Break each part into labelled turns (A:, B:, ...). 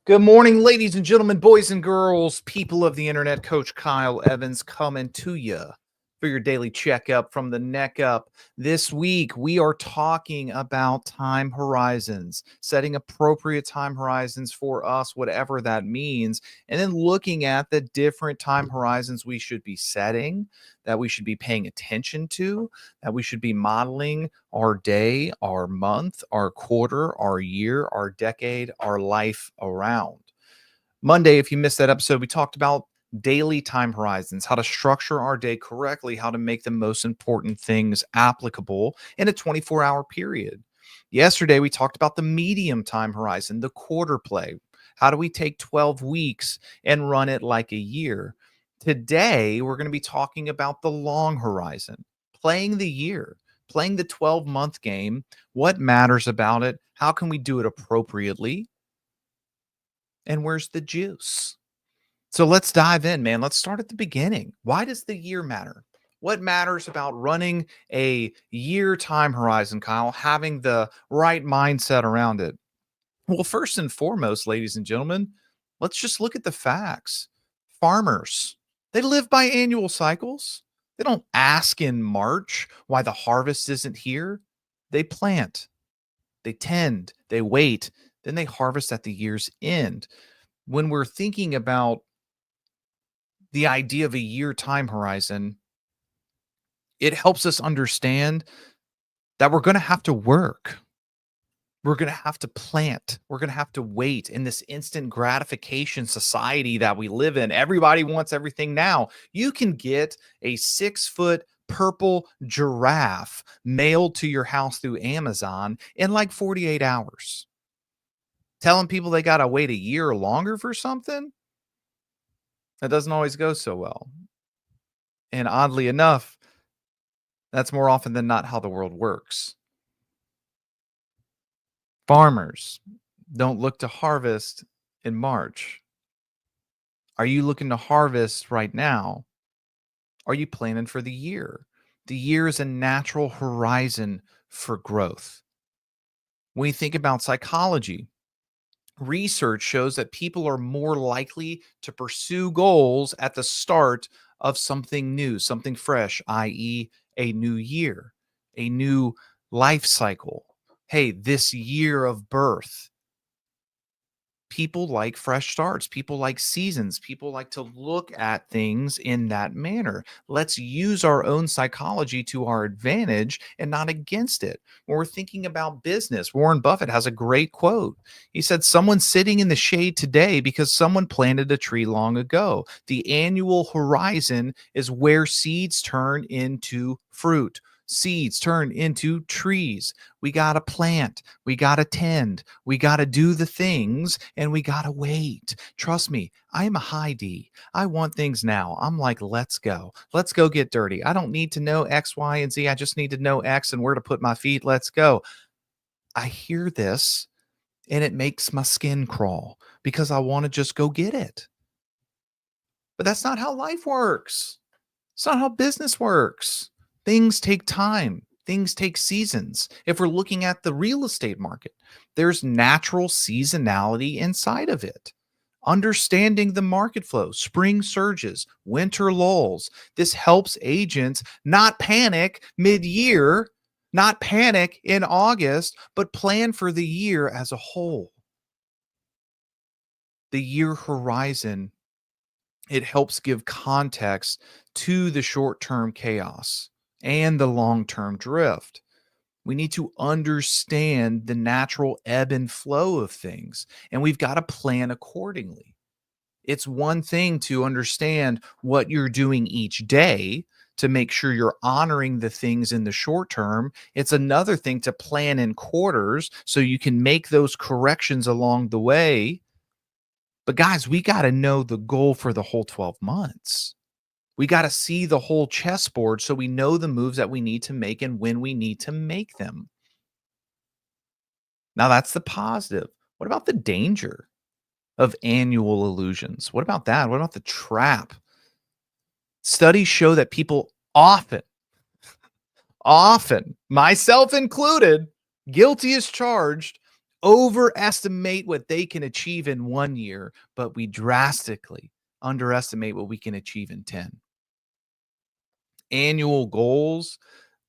A: Good morning, ladies and gentlemen, boys and girls, people of the internet. Coach Kyle Evans coming to you for your daily checkup from the neck up. This week, we are talking about time horizons, setting appropriate time horizons for us, whatever that means, and then looking at the different time horizons we should be setting, that we should be paying attention to, that we should be modeling our day, our month, our quarter, our year, our decade, our life around. Monday, if you missed that episode, we talked about daily time horizons, how to structure our day correctly, how to make the most important things applicable in a 24-hour period. Yesterday, we talked about the medium time horizon, the quarter play. How do we take 12 weeks and run it like a year? Today, we're going to be talking about the long horizon, playing the year, playing the 12-month game. What matters about it? How can we do it appropriately? And where's the juice? So let's dive in, man. Let's start at the beginning. Why does the year matter? What matters about running a year time horizon, Kyle, having the right mindset around it? Well, first and foremost, ladies and gentlemen, let's just look at the facts. Farmers, they live by annual cycles. They don't ask in March why the harvest isn't here. They plant, they tend, they wait, then they harvest at the year's end. When we're thinking about the idea of a year time horizon, it helps us understand that we're going to have to work. We're going to have to plant. We're going to have to wait in this instant gratification society that we live in. Everybody wants everything now. You can get a 6-foot purple giraffe mailed to your house through Amazon in like 48 hours. Telling people they got to wait a year longer for something, that doesn't always go so well. And oddly enough, that's more often than not how the world works. Farmers don't look to harvest in March. Are you looking to harvest right now? Are you planning for the year? The year is a natural horizon for growth. When you think about psychology, research shows that people are more likely to pursue goals at the start of something new, something fresh, i.e., a new year, a new life cycle. Hey, this year of birth. People like fresh starts. People like seasons. People like to look at things in that manner. Let's use our own psychology to our advantage and not against it. When we're thinking about business, Warren Buffett has a great quote. He said, "Someone's sitting in the shade today because someone planted a tree long ago. The annual horizon is where seeds turn into fruit. Seeds turn into trees. We got to plant. We got to tend. We got to do the things and we got to wait. Trust me, I'm a high D. I want things now. I'm like, let's go. Let's go get dirty. I don't need to know X, Y, and Z. I just need to know X and where to put my feet. Let's go." I hear this and it makes my skin crawl because I want to just go get it. But that's not how life works. It's not how business works. Things take time. Things take seasons. If we're looking at the real estate market, there's natural seasonality inside of it. Understanding the market flow, spring surges, winter lulls. This helps agents not panic mid-year, not panic in August, but plan for the year as a whole. The year horizon, it helps give context to the short-term chaos and the long-term drift. We need to understand the natural ebb and flow of things, and we've got to plan accordingly. It's one thing to understand what you're doing each day to make sure you're honoring the things in the short term. It's another thing to plan in quarters so you can make those corrections along the way. But guys, we got to know the goal for the whole 12 months. We got to see the whole chessboard so we know the moves that we need to make and when we need to make them. Now, that's the positive. What about the danger of annual illusions? What about that? What about the trap? Studies show that people often, myself included, guilty as charged, overestimate what they can achieve in 1 year, but we drastically underestimate what we can achieve in 10. Annual goals,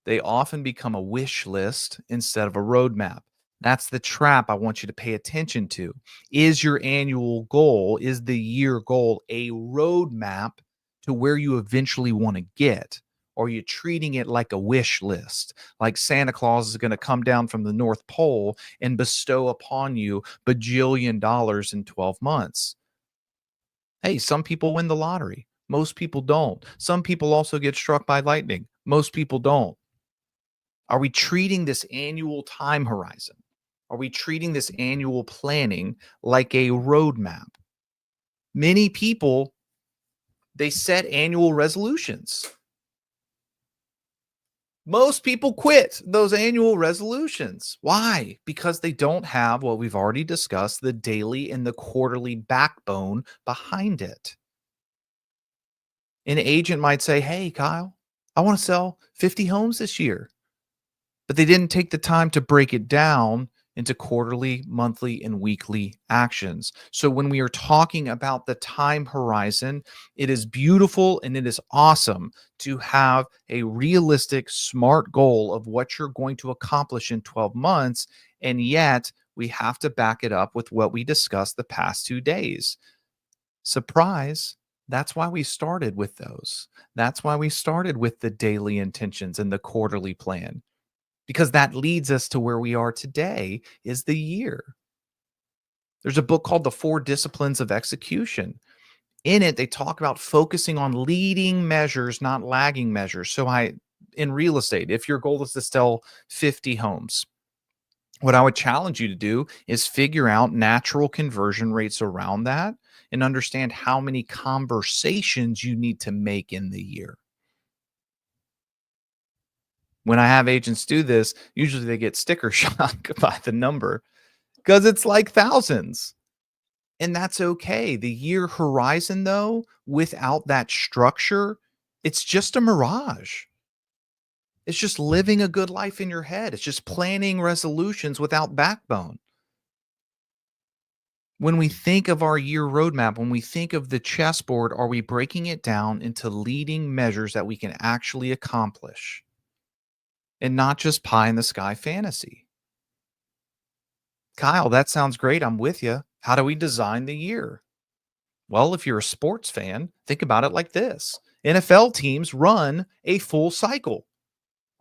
A: they often become a wish list instead of a roadmap. That's the trap I want you to pay attention to. Is your annual goal, is the year goal a roadmap to where you eventually want to get? Or are you treating it like a wish list? Like Santa Claus is going to come down from the North Pole and bestow upon you bajillion dollars in 12 months. Hey, some people win the lottery. Most people don't. Some people also get struck by lightning. Most people don't. Are we treating this annual time horizon? Are we treating this annual planning like a roadmap? Many people, they set annual resolutions. Most people quit those annual resolutions. Why? Because they don't have what we've already discussed, the daily and the quarterly backbone behind it. An agent might say, "Hey, Kyle, I want to sell 50 homes this year." But they didn't take the time to break it down into quarterly, monthly, and weekly actions. So when we are talking about the time horizon, it is beautiful and it is awesome to have a realistic, smart goal of what you're going to accomplish in 12 months. And yet we have to back it up with what we discussed the past 2 days. Surprise. That's why we started with those. That's why we started with the daily intentions and the quarterly plan, because that leads us to where we are today is the year. There's a book called The Four Disciplines of Execution. In it, they talk about focusing on leading measures, not lagging measures. In real estate, if your goal is to sell 50 homes, what I would challenge you to do is figure out natural conversion rates around that and understand how many conversations you need to make in the year. When I have agents do this, usually they get sticker shock by the number because it's like thousands. And that's okay. The year horizon, though, without that structure, it's just a mirage. It's just living a good life in your head. It's just planning resolutions without backbone. When we think of our year roadmap, when we think of the chessboard, are we breaking it down into leading measures that we can actually accomplish and not just pie in the sky fantasy? Kyle, that sounds great. I'm with you. How do we design the year? Well, if you're a sports fan, think about it like this. NFL teams run a full cycle: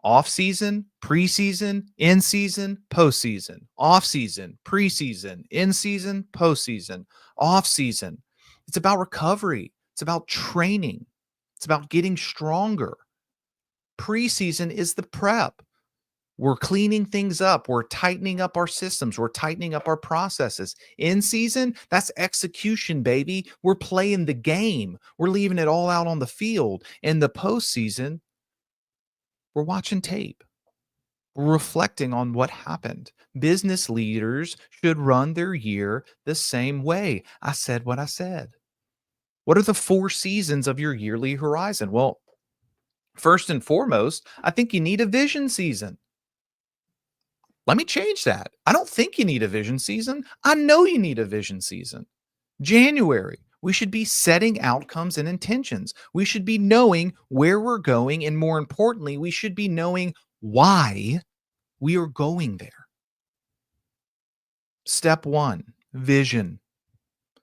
A: off season, preseason, in season, postseason, off season, preseason, in season, postseason, off season. It's about recovery, it's about training, it's about getting stronger. Preseason is the prep. We're cleaning things up. We're tightening up our systems. We're tightening up our processes. In season, that's execution, baby. We're playing the game. We're leaving it all out on the field. In the postseason, we're watching tape. We're reflecting on what happened. Business leaders should run their year the same way. I said what I said. What are the 4 seasons of your yearly horizon? Well, first and foremost, I think you need a vision season. Let me change that. I don't think you need a vision season. I know you need a vision season. January, we should be setting outcomes and intentions. We should be knowing where we're going. And more importantly, we should be knowing why we are going there. Step 1, vision.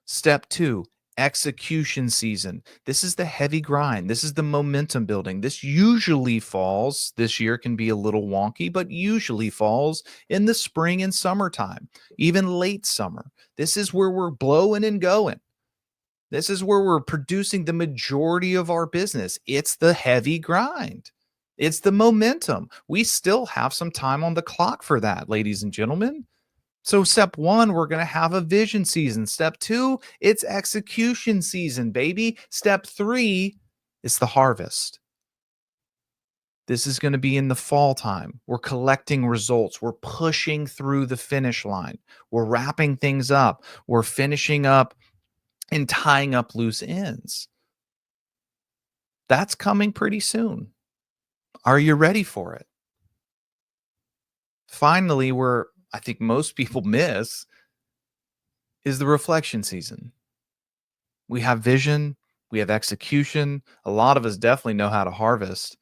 A: Step 2, execution season. This is the heavy grind. This is the momentum building. This usually falls, this year can be a little wonky, but usually falls in the spring and summertime, even late summer. This is where we're blowing and going. This is where we're producing the majority of our business. It's the heavy grind. It's the momentum. We still have some time on the clock for that, ladies and gentlemen. So step 1, we're going to have a vision season. Step 2, it's execution season, baby. Step 3, it's the harvest. This is going to be in the fall time. We're collecting results. We're pushing through the finish line. We're wrapping things up. We're finishing up and tying up loose ends. That's coming pretty soon. Are you ready for it? Finally, I think most people miss is the reflection season. We have vision, we have execution. A lot of us definitely know how to harvest,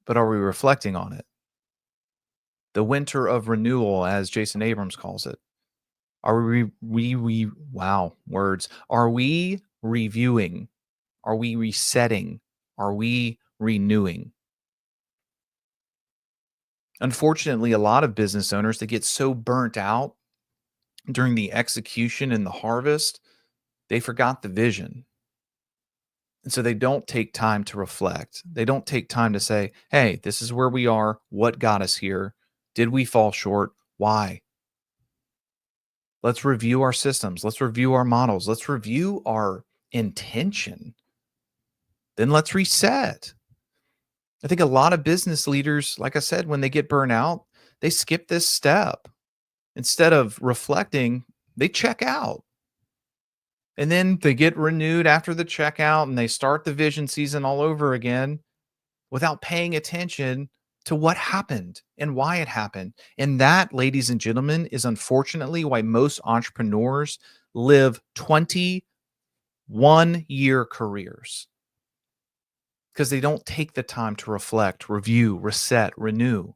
A: but are we reflecting on it? The winter of renewal, as Jason Abrams calls it. Are wow, words. Are we reviewing? Are we resetting? Are we renewing? Unfortunately, a lot of business owners, they get so burnt out during the execution and the harvest, they forgot the vision. And so they don't take time to reflect. They don't take time to say, hey, this is where we are. What got us here? Did we fall short? Why? Let's review our systems. Let's review our models. Let's review our intention. Then let's reset. I think a lot of business leaders, like I said, when they get burnt out, they skip this step. Instead of reflecting, they check out. And then they get renewed after the checkout and they start the vision season all over again without paying attention to what happened and why it happened. And that, ladies and gentlemen, is unfortunately why most entrepreneurs live 21-year careers, because they don't take the time to reflect, review, reset, renew.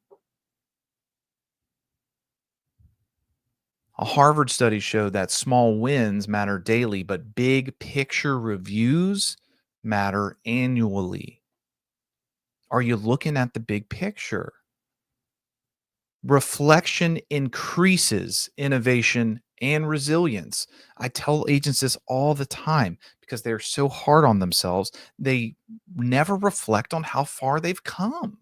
A: A Harvard study showed that small wins matter daily, but big picture reviews matter annually. Are you looking at the big picture? Reflection increases innovation and resilience. I tell agents this all the time because they're so hard on themselves. They never reflect on how far they've come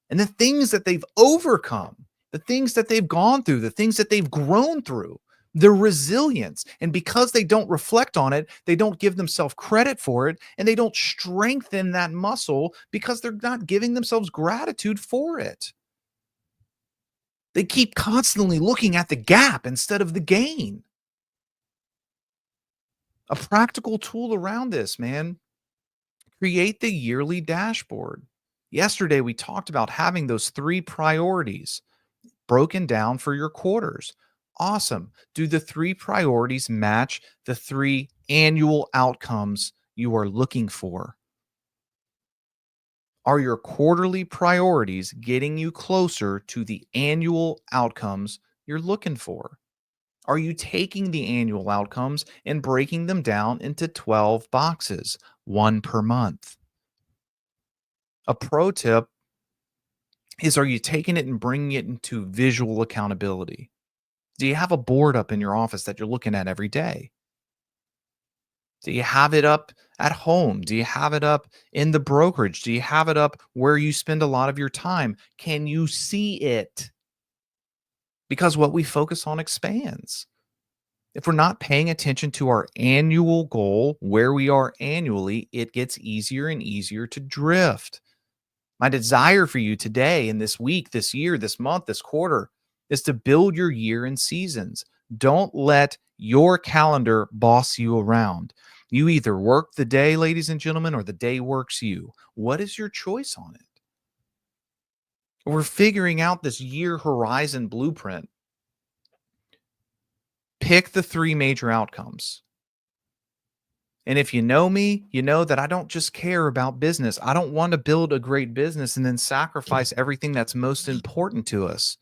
A: and the things that they've overcome, the things that they've gone through, the things that they've grown through, their resilience. And because they don't reflect on it, they don't give themselves credit for it, and they don't strengthen that muscle because they're not giving themselves gratitude for it. They keep constantly looking at the gap instead of the gain. A practical tool around this, man, create the yearly dashboard. Yesterday, we talked about having those 3 priorities broken down for your quarters. Awesome. Do the 3 priorities match the 3 annual outcomes you are looking for? Are your quarterly priorities getting you closer to the annual outcomes you're looking for? Are you taking the annual outcomes and breaking them down into 12 boxes, one per month? A pro tip is, are you taking it and bringing it into visual accountability? Do you have a board up in your office that you're looking at every day? Do you have it up at home? Do you have it up in the brokerage? Do you have it up where you spend a lot of your time? Can you see it? Because what we focus on expands. If we're not paying attention to our annual goal, where we are annually, it gets easier and easier to drift. My desire for you today and this week, this year, this month, this quarter is to build your year in seasons. Don't let your calendar boss you around. You either work the day, ladies and gentlemen, or the day works you. What is your choice on it? We're figuring out this year horizon blueprint. Pick the 3 major outcomes. And if you know me, you know that I don't just care about business. I don't want to build a great business and then sacrifice everything that's most important to us.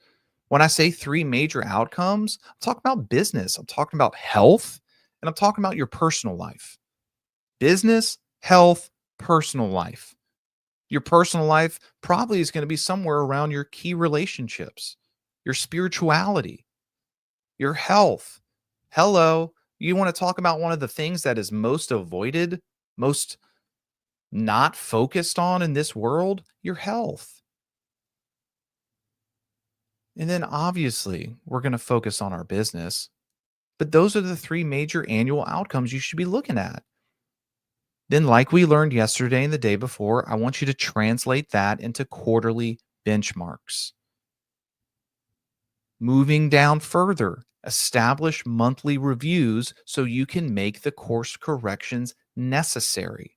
A: When I say 3 major outcomes, I'm talking about business, I'm talking about health, and I'm talking about your personal life. Business, health, personal life. Your personal life probably is going to be somewhere around your key relationships, your spirituality, your health. Hello. You want to talk about one of the things that is most avoided, most not focused on in this world? Your health. And then obviously, we're going to focus on our business. But those are the 3 major annual outcomes you should be looking at. Then, like we learned yesterday and the day before, I want you to translate that into quarterly benchmarks. Moving down further, establish monthly reviews so you can make the course corrections necessary.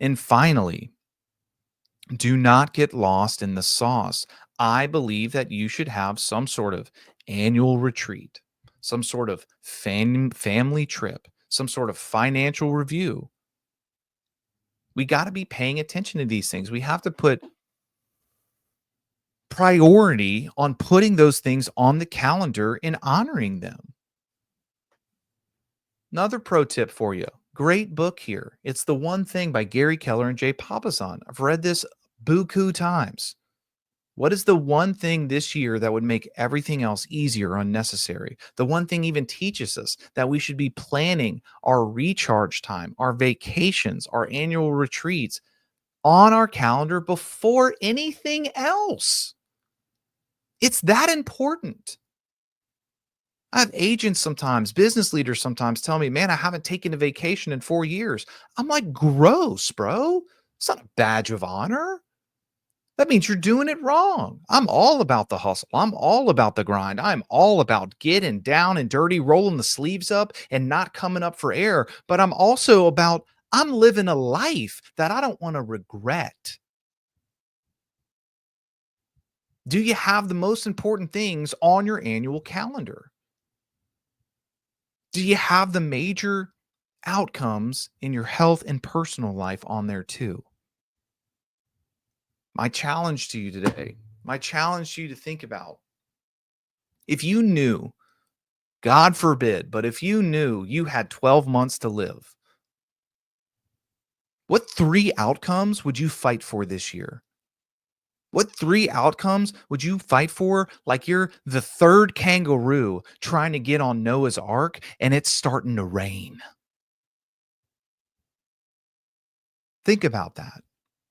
A: And finally, Do not get lost in the sauce. I believe that you should have some sort of annual retreat, some sort of family trip, some sort of financial review. We got to be paying attention to these things. We have to put priority on putting those things on the calendar and honoring them. Another pro tip for you. Great book here. It's The One Thing by Gary Keller and Jay Papasan. I've read this buku times. What is the one thing this year that would make everything else easier or unnecessary? The one thing even teaches us that we should be planning our recharge time, our vacations, our annual retreats on our calendar before anything else. It's that important. I have agents sometimes, business leaders sometimes tell me, man, I haven't taken a vacation in 4 years. I'm like, gross, bro. It's not a badge of honor. That means you're doing it wrong. I'm all about the hustle. I'm all about the grind. I'm all about getting down and dirty, rolling the sleeves up and not coming up for air. But I'm also about, I'm living a life that I don't want to regret. Do you have the most important things on your annual calendar? Do you have the major outcomes in your health and personal life on there too? My challenge to you today, my challenge to you to think about, if you knew, God forbid, but if you knew you had 12 months to live, what three outcomes would you fight for this year? What three outcomes would you fight for like you're the third kangaroo trying to get on Noah's Ark and it's starting to rain? Think about that.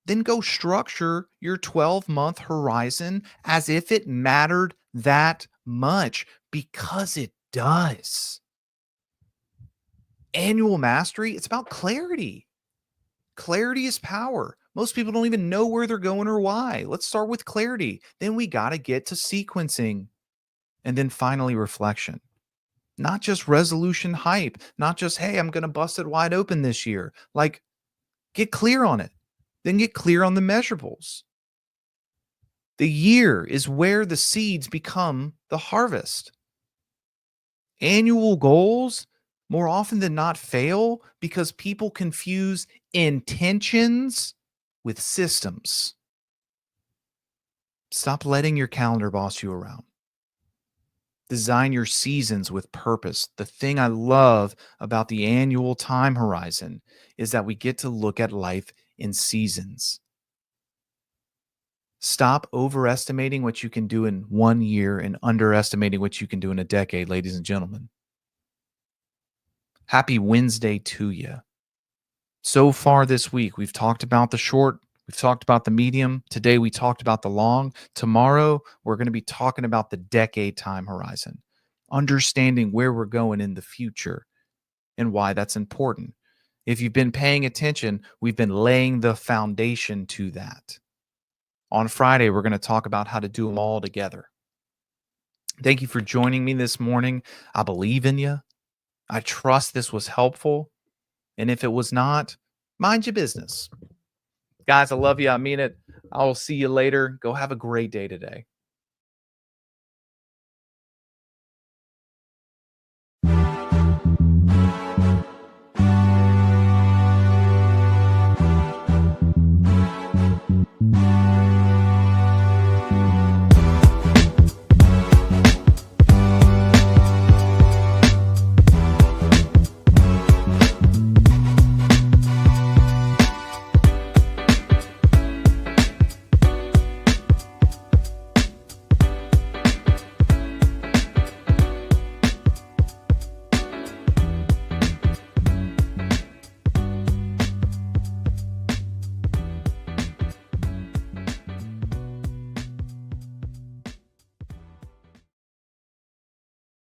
A: Then go structure your 12-month horizon as if it mattered that much, because it does. Annual mastery, it's about clarity. Clarity is power. Most people don't even know where they're going or why. Let's start with clarity. Then we got to get to sequencing, and then finally reflection. Not just resolution hype, not just, hey, I'm going to bust it wide open this year. Like, get clear on it. Then get clear on the measurables. The year is where the seeds become the harvest. Annual goals more often than not fail because people confuse intentions with systems. Stop letting your calendar boss you around. Design your seasons with purpose. The thing I love about the annual time horizon is that we get to look at life in seasons. Stop overestimating what you can do in 1 year and underestimating what you can do in a decade, ladies and gentlemen. Happy Wednesday to you. So far this week, we've talked about the short, we've talked about the medium. Today, we talked about the long. Tomorrow, we're going to be talking about the decade time horizon, understanding where we're going in the future and why that's important. If you've been paying attention, we've been laying the foundation to that. On Friday, we're going to talk about how to do them all together. Thank you for joining me this morning. I believe in you. I trust this was helpful. And if it was not, mind your business. Guys, I love you. I mean it. I will see you later. Go have a great day today.